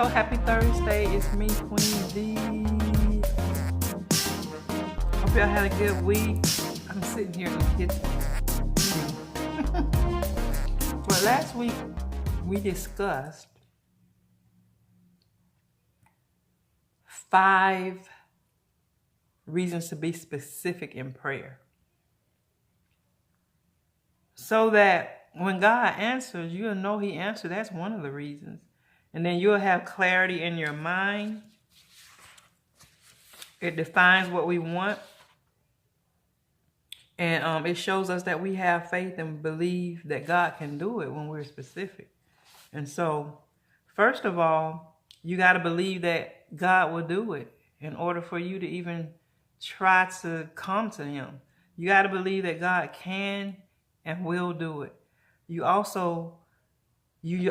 Hello, happy Thursday. It's me, Queen D. Hope y'all had a good week. I'm sitting here in the kitchen eating. Well, last week we discussed 5 reasons to be specific in prayer, so that when God answers, you'll know He answered. That's one of the reasons. And then you'll have clarity in your mind. It defines what we want. And it shows us that we have faith and believe that God can do it when we're specific. And so, first of all, you got to believe that God will do it in order for you to even try to come to Him. You got to believe that God can and will do it. You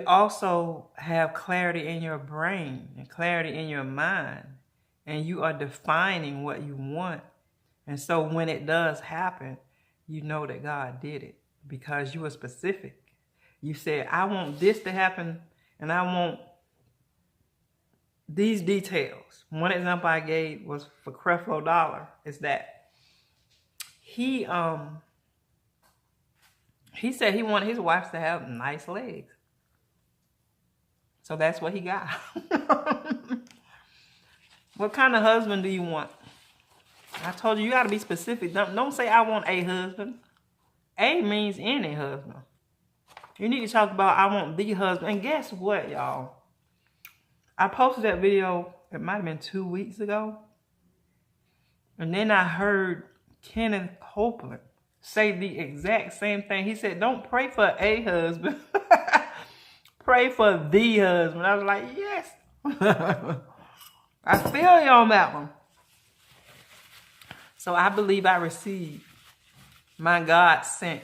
also have clarity in your brain and clarity in your mind, and you are defining what you want. And so when it does happen, you know that God did it because you were specific. You said, I want this to happen, and I want these details. One example I gave was for Creflo Dollar, is that he said he wanted his wife to have nice legs. So that's what he got. What kind of husband do you want? I told you, you got to be specific. Don't say I want a husband. A means any husband. You need to talk about I want the husband. And guess what, y'all? I posted that video, it might have been 2 weeks ago. And then I heard Kenneth Copeland say the exact same thing. He said, don't pray for a husband. Pray for the husband. I was like, yes. I feel you on that one. So I believe I received my God sent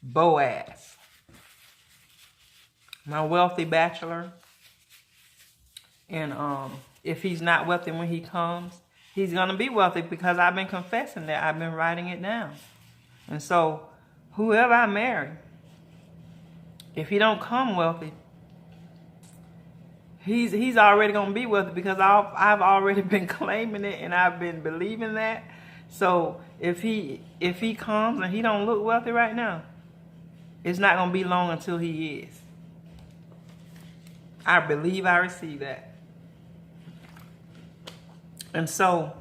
Boaz, my wealthy bachelor. And if he's not wealthy when he comes, he's going to be wealthy because I've been confessing that. I've been writing it down. And so whoever I marry, if he don't come wealthy, he's already going to be wealthy because I've already been claiming it and I've been believing that. So if he comes and he don't look wealthy right now, it's not going to be long until he is. I believe I receive that. And so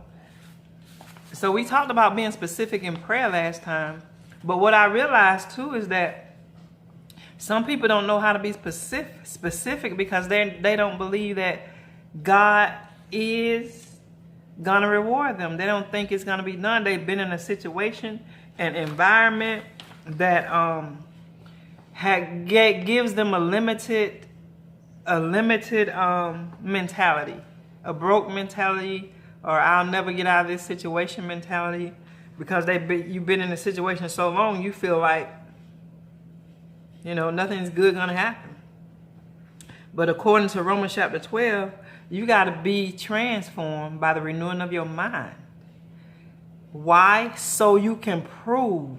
we talked about being specific in prayer last time. But what I realized too is that some people don't know how to be specific because they don't believe that God is going to reward them. They don't think it's going to be done. They've been in a situation, an environment that gives them a limited mentality, a broke mentality, or I'll never get out of this situation mentality, because you've been in a situation so long you feel like, nothing's good going to happen. But according to Romans chapter 12, you got to be transformed by the renewing of your mind. Why? So you can prove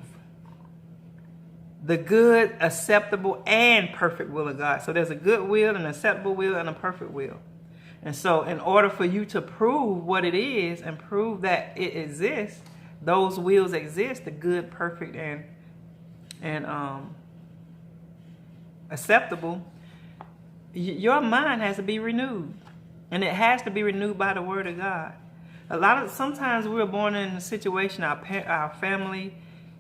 the good, acceptable, and perfect will of God. So there's a good will, an acceptable will, and a perfect will. And so in order for you to prove what it is and prove that it exists, those wills exist, the good, perfect, and acceptable, your mind has to be renewed. And it has to be renewed by the word of God. Sometimes we're born in a situation, our family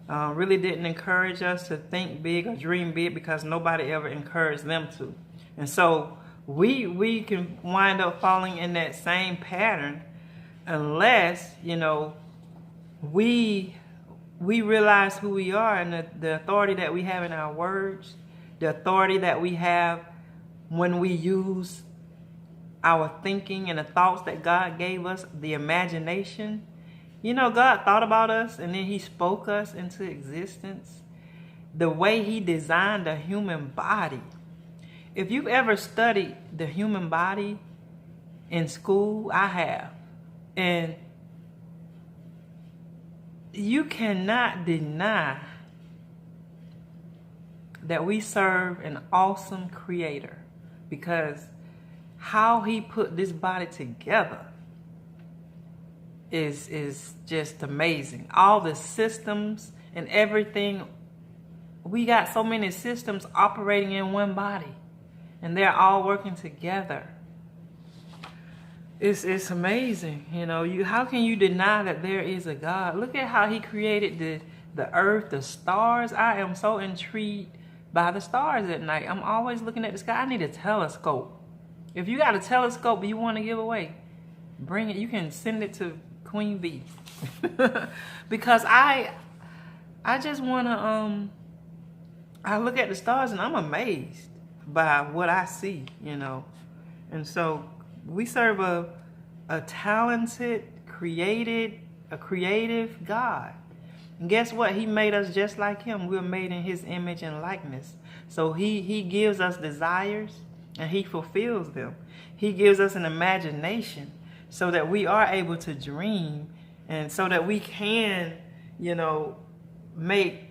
really didn't encourage us to think big or dream big because nobody ever encouraged them to. And so we can wind up falling in that same pattern unless, we realize who we are and the authority that we have in our words, the authority that we have when we use our thinking and the thoughts that God gave us, the imagination. God thought about us and then He spoke us into existence. The way He designed the human body. If you've ever studied the human body in school, I have. And you cannot deny that we serve an awesome creator, because how he put this body together is just amazing. All the systems and everything. We got so many systems operating in one body, and they're all working together. It's amazing. How can you deny that there is a God? Look at how he created the earth, the stars. I am so intrigued by the stars at night. I'm always looking at the sky. I need a telescope. If you got a telescope you want to give away, bring it. You can send it to Queen Bee. Because I just want to I look at the stars and I'm amazed by what I see, And so we serve a talented, a creative God. And guess what? He made us just like him. We're made in his image and likeness. So he gives us desires and he fulfills them. He gives us an imagination so that we are able to dream, and so that we can,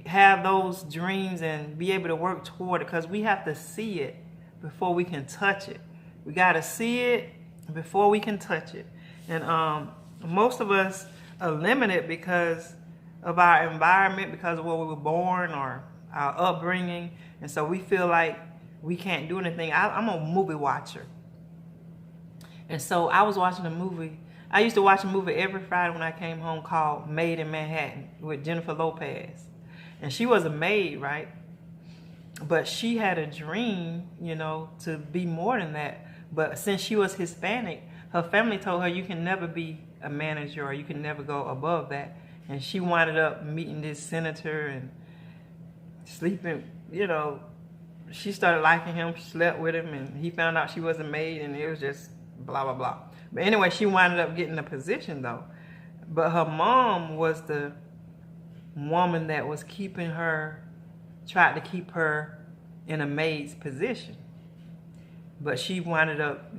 have those dreams and be able to work toward it, because we have to see it before we can touch it. We got to see it before we can touch it. And most of us are limited because of our environment, because of where we were born or our upbringing. And so we feel like we can't do anything. I'm a movie watcher. And so I was watching a movie. I used to watch a movie every Friday when I came home called Maid in Manhattan with Jennifer Lopez. And she was a maid, right? But she had a dream, to be more than that. But since she was Hispanic, her family told her you can never be a manager or you can never go above that. And she winded up meeting this senator and sleeping, she started liking him, she slept with him, and he found out she was a maid, and it was just blah, blah, blah. But anyway, she winded up getting a position, though. But her mom was the woman that was tried to keep her in a maid's position. But she winded up,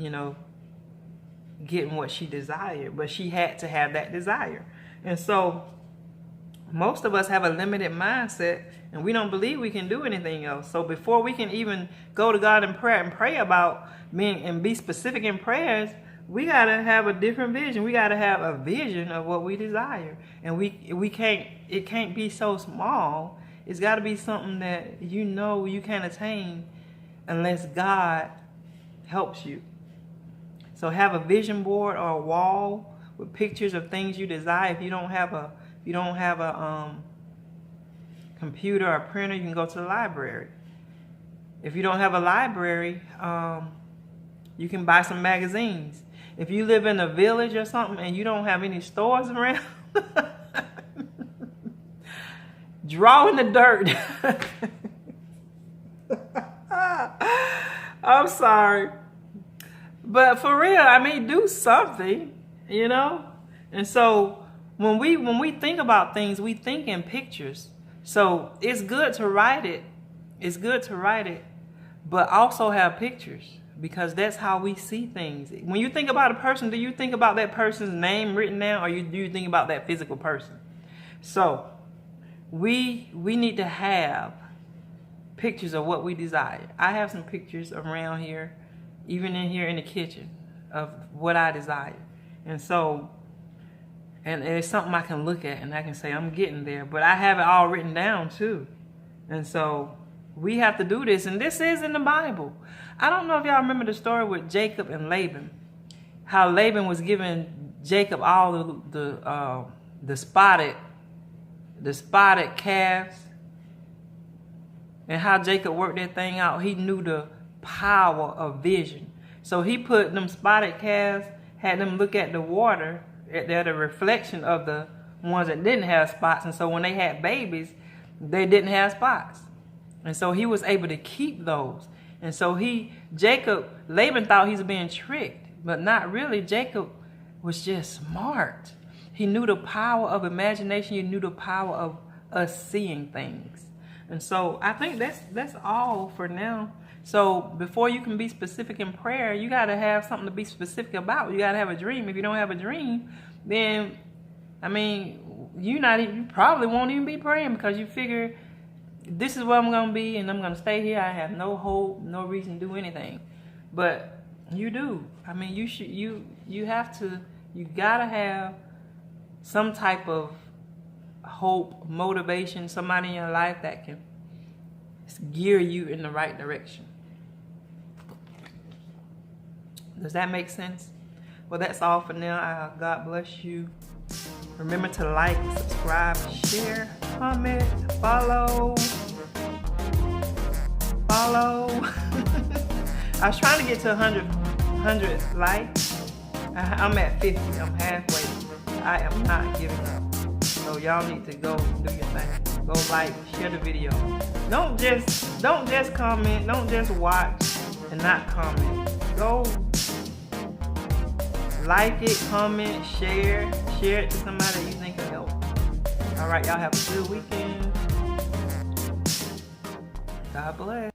getting what she desired. But she had to have that desire. And so most of us have a limited mindset, and we don't believe we can do anything else. So before we can even go to God in prayer and pray about being and be specific in prayers, we got to have a different vision. We got to have a vision of what we desire. And it can't be so small. It's got to be something that you can't attain unless God helps you. So have a vision board or a wall with pictures of things you desire. If you don't have a computer or printer, you can go to the library. If you don't have a library, you can buy some magazines. If you live in a village or something and you don't have any stores around, draw in the dirt. I'm sorry. But for real, do something, And so when we think about things, we think in pictures. So it's good to write it. But also have pictures, because that's how we see things. When you think about a person, do you think about that person's name written down, or do you think about that physical person? So we need to have pictures of what we desire. I have some pictures around here, even in here in the kitchen, of what I desire. And so, and it's something I can look at and I can say, I'm getting there. But I have it all written down too. And so we have to do this. And this is in the Bible. I don't know if y'all remember the story with Jacob and Laban. How Laban was giving Jacob all the spotted calves. And how Jacob worked that thing out. He knew the power of vision. So he put them spotted calves, had them look at the water. They're the reflection of the ones that didn't have spots. And so when they had babies, they didn't have spots. And so he was able to keep those. And so Laban thought he was being tricked, but not really. Jacob was just smart. He knew the power of imagination. He knew the power of us seeing things. And so I think that's all for now. So before you can be specific in prayer, you got to have something to be specific about. You got to have a dream. If you don't have a dream, then, you probably won't even be praying, because you figure, this is where I'm going to be and I'm going to stay here. I have no hope, no reason to do anything. But You do. I mean, you have to, you gotta have some type of hope, motivation, somebody in your life that can gear you in the right direction. Does that make sense? Well, that's all for now. God bless you. Remember to like, subscribe, share, comment, follow. I was trying to get to 100 likes. I'm at 50. I'm halfway. I am not giving up. So y'all need to go do your thing. Go like, share the video. Don't just comment. Don't just watch and not comment. Go like it, comment, share it to somebody you think can help. All right, y'all have a good weekend. God bless.